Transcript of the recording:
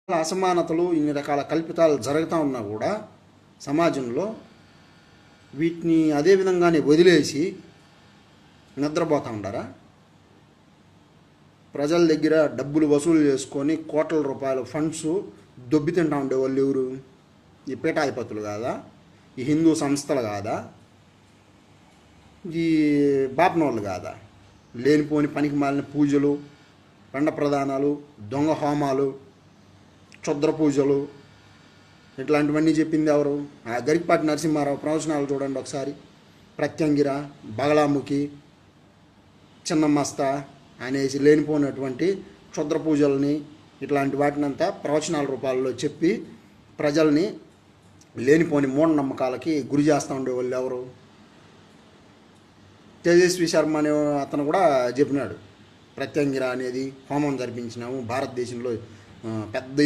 అసమానతలు ఇన్ని రకాల కల్పితాలు జరుగుతూ ఉన్నా కూడా సమాజంలో వీటిని అదే విధంగానే వదిలేసి నిద్రపోతూ ఉంటారా? ప్రజల దగ్గర డబ్బులు వసూలు చేసుకొని కోట్ల రూపాయల ఫండ్స్ దొబ్బి తింటా ఉండే వాళ్ళు ఎవరు? ఈ పీఠాధిపతులు కాదా? ఈ హిందూ సంస్థలు కాదా? ఈ బాపనోళ్ళు కాదా? లేనిపోని పనికి మాలిన పూజలు, పిండ ప్రదానాలు, దొంగ హోమాలు, క్షుద్ర పూజలు ఇట్లాంటివన్నీ చెప్పింది ఎవరు? ఆ గరికపాటి నరసింహారావు ప్రవచనాలు చూడండి ఒకసారి. ప్రత్యంగిర, బగలాముఖి, చిన్నమస్త అనేసి లేనిపోయినటువంటి క్షుద్ర పూజల్ని ఇట్లాంటి వాటినంతా ప్రవచనాల రూపాల్లో చెప్పి ప్రజల్ని లేనిపోని మూఢనమ్మకాలకి గురి చేస్తూ ఉండేవాళ్ళు ఎవరు? తేజస్వి శర్మ అనే అతను కూడా చెప్పినాడు, ప్రత్యంగిర అనేది హోమం జరిపించినాము భారతదేశంలో పెద్ద